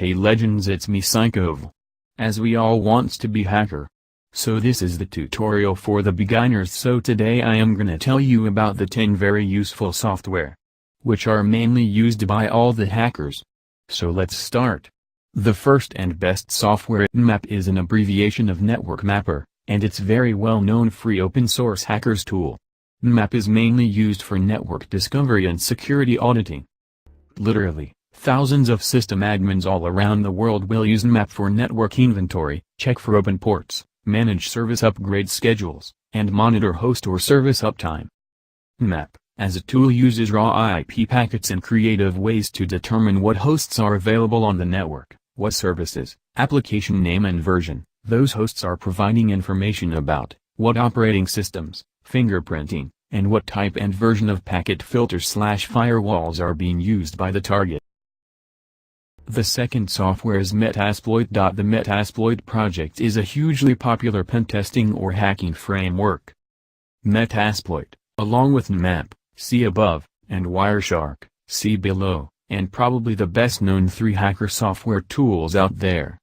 Hey legends, it's me Psychoval. As we all wants to be hacker. So this is the tutorial for the beginners. So today I am gonna tell you about the 10 very useful software, which are mainly used by all the hackers. So let's start. The first and best software, Nmap, is an abbreviation of Network Mapper, and it's very well known free open source hackers tool. Nmap is mainly used for network discovery and security auditing. Literally, thousands of system admins all around the world will use Nmap for network inventory, check for open ports, manage service upgrade schedules, and monitor host or service uptime. Nmap, as a tool, uses raw IP packets and creative ways to determine what hosts are available on the network, what services, application name and version those hosts are providing information about, what operating systems, fingerprinting, and what type and version of packet filters/firewalls are being used by the target. The second software is Metasploit. The Metasploit project is a hugely popular pentesting or hacking framework. Metasploit, along with Nmap, see above, and Wireshark, see below, and probably the best known 3 hacker software tools out there.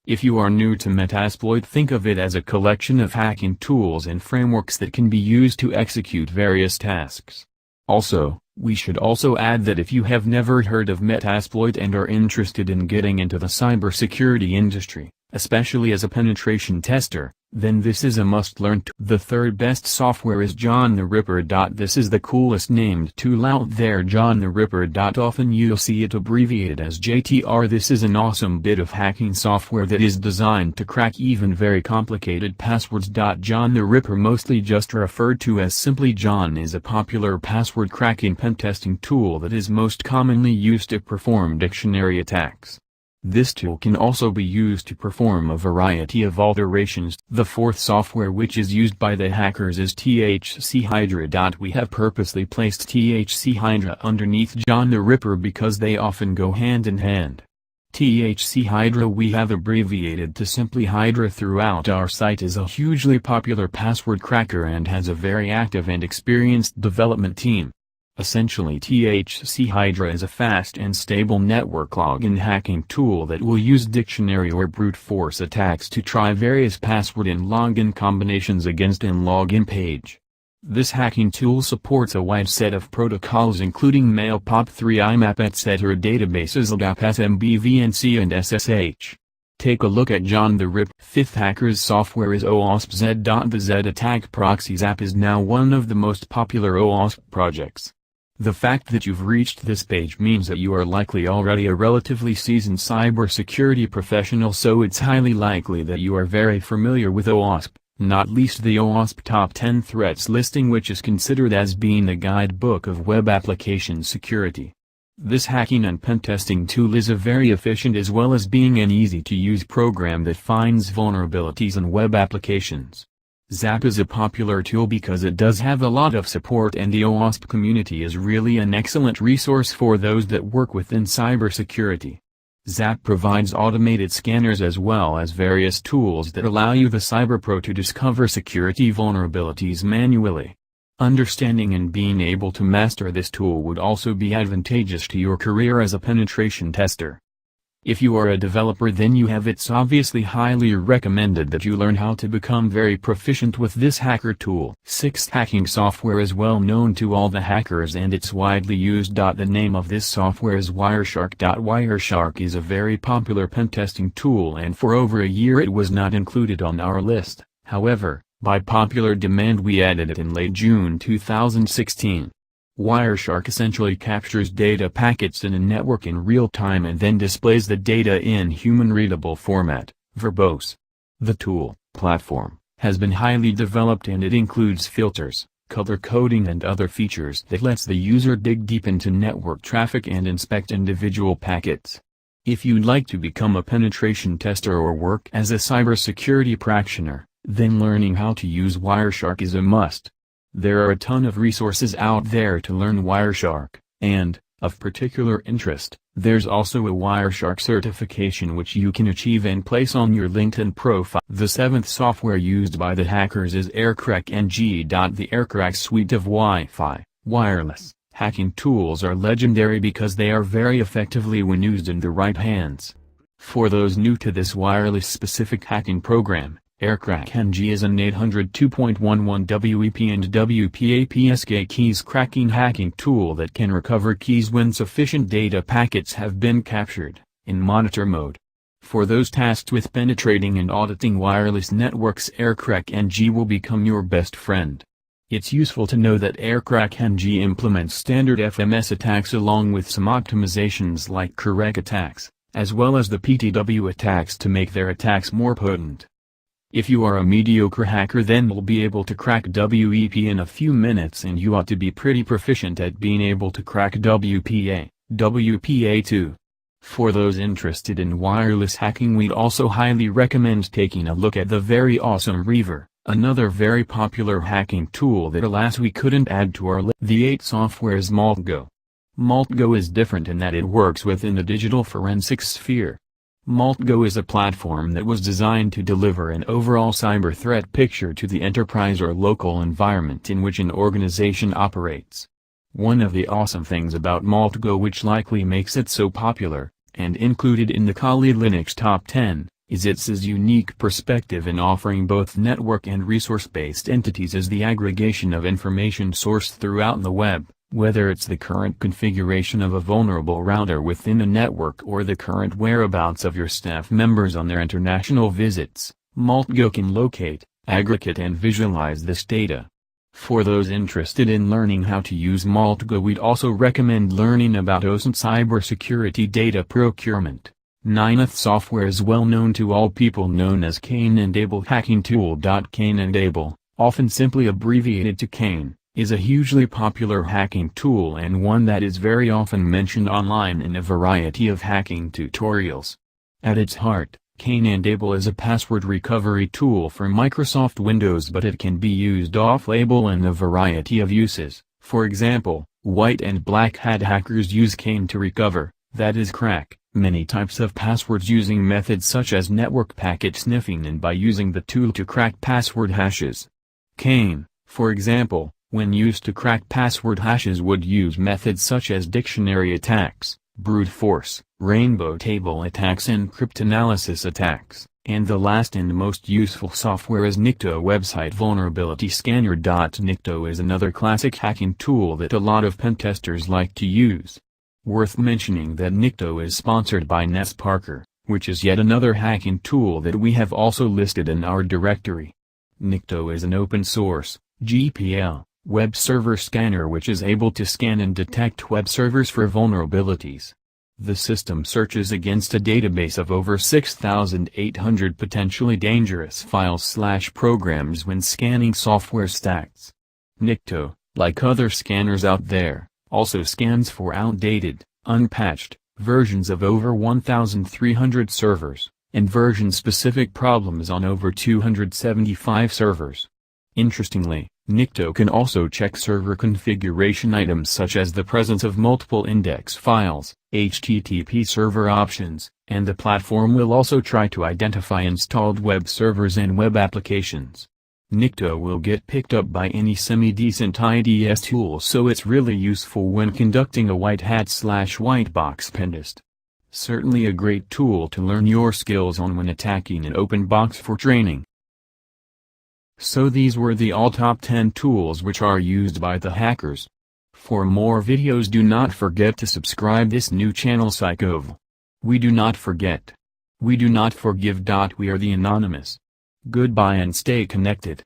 If you are new to Metasploit, think of it as a collection of hacking tools and frameworks that can be used to execute various tasks. Also, we should also add that if you have never heard of Metasploit and are interested in getting into the cybersecurity industry, especially as a penetration tester, then this is a must-learn tool. The third best software is John the Ripper. This is the coolest named tool out there, John the Ripper. Often you'll see it abbreviated as JTR. This is an awesome bit of hacking software that is designed to crack even very complicated passwords. John the Ripper, mostly just referred to as simply John, is a popular password cracking pentesting tool that is most commonly used to perform dictionary attacks. This tool can also be used to perform a variety of alterations. The fourth software which is used by the hackers is THC Hydra. We have purposely placed THC Hydra underneath John the Ripper because they often go hand in hand. THC Hydra we have abbreviated to simply Hydra throughout our site, is a hugely popular password cracker and has a very active and experienced development team. Essentially, THC Hydra is a fast and stable network login hacking tool that will use dictionary or brute force attacks to try various password and login combinations against an login page. This hacking tool supports a wide set of protocols including Mail, POP3, IMAP, etc. databases, LDAP, SMB, VNC, and SSH. Take a look at John the Ripper. Fifth hacker's software is OWASP-Z. The Z Attack Proxies app is now one of the most popular OWASP projects. The fact that you've reached this page means that you are likely already a relatively seasoned cybersecurity professional, so it's highly likely that you are very familiar with OWASP, not least the OWASP Top 10 Threats listing, which is considered as being the guidebook of web application security. This hacking and pentesting tool is a very efficient as well as being an easy-to-use program that finds vulnerabilities in web applications. ZAP is a popular tool because it does have a lot of support, and the OWASP community is really an excellent resource for those that work within cybersecurity. ZAP provides automated scanners as well as various tools that allow you, the cyberpro, to discover security vulnerabilities manually. Understanding and being able to master this tool would also be advantageous to your career as a penetration tester. If you are a developer, then it's obviously highly recommended that you learn how to become very proficient with this hacker tool. Sixth hacking software is well known to all the hackers and it's widely used. The name of this software is Wireshark. Wireshark is a very popular pentesting tool, and for over a year it was not included on our list. However, by popular demand we added it in late June 2016. Wireshark essentially captures data packets in a network in real time and then displays the data in human-readable format, verbose. The tool, platform, has been highly developed and it includes filters, color coding and other features that lets the user dig deep into network traffic and inspect individual packets. If you'd like to become a penetration tester or work as a cybersecurity practitioner, then learning how to use Wireshark is a must. There are a ton of resources out there to learn Wireshark, and, of particular interest, there's also a Wireshark certification which you can achieve and place on your LinkedIn profile. The seventh software used by the hackers is AirCrack NG. The AirCrack suite of Wi-Fi, wireless, Hacking tools are legendary because they are very effectively when used in the right hands. For those new to this wireless-specific hacking program, AirCrack-NG is an 802.11 WEP and WPA-PSK keys cracking hacking tool that can recover keys when sufficient data packets have been captured, in monitor mode. For those tasked with penetrating and auditing wireless networks, AirCrack-NG will become your best friend. It's useful to know that AirCrack-NG implements standard FMS attacks along with some optimizations like correct attacks, as well as the PTW attacks to make their attacks more potent. If you are a mediocre hacker, then you'll be able to crack WEP in a few minutes, and you ought to be pretty proficient at being able to crack WPA, WPA too. For those interested in wireless hacking, we'd also highly recommend taking a look at the very awesome Reaver, another very popular hacking tool that alas we couldn't add to our list. The 8 software's MaltGo. MaltGo is different in that it works within the digital forensics sphere. MaltGo is a platform that was designed to deliver an overall cyber threat picture to the enterprise or local environment in which an organization operates. One of the awesome things about MaltGo, which likely makes it so popular, and included in the Kali Linux Top 10, is its unique perspective in offering both network and resource-based entities as the aggregation of information sourced throughout the web, whether it's the current configuration of a vulnerable router within a network or the current whereabouts of your staff members on their international visits. MaltGo can locate, aggregate and visualize this data. For those interested in learning how to use MaltGo, we'd also recommend learning about OSINT cybersecurity data procurement. 9th software is well known to all people, known as Cain and Abel hacking tool. Cain and Abel, often simply abbreviated to Cain, is a hugely popular hacking tool and one that is very often mentioned online in a variety of hacking tutorials. At its heart, Cain and Abel is a password recovery tool for Microsoft Windows, but it can be used off-label in a variety of uses. For example, white and black hat hackers use Cain to recover, that is crack, many types of passwords using methods such as network packet sniffing and by using the tool to crack password hashes. Cain, for example, when used to crack password hashes, would use methods such as dictionary attacks, brute force, rainbow table attacks and cryptanalysis attacks, and the last and most useful software is Nikto website vulnerability scanner. Nikto is another classic hacking tool that a lot of pentesters like to use. Worth mentioning that Nikto is sponsored by NetSparker, which is yet another hacking tool that we have also listed in our directory. Nikto is an open-source, GPL, web server scanner which is able to scan and detect web servers for vulnerabilities. The system searches against a database of over 6,800 potentially dangerous files/programs when scanning software stacks. Nikto, like other scanners out there, also scans for outdated, unpatched, versions of over 1,300 servers, and version-specific problems on over 275 servers. Interestingly, Nikto can also check server configuration items such as the presence of multiple index files, HTTP server options, and the platform will also try to identify installed web servers and web applications. Nikto will get picked up by any semi-decent IDS tool, so it's really useful when conducting a white hat/white box pentest. Certainly a great tool to learn your skills on when attacking an open box for training. So these were the all top 10 tools which are used by the hackers. For more videos, do not forget to subscribe this new channel Psychovl. We do not forget. We do not forgive. We are the Anonymous. Goodbye and stay connected.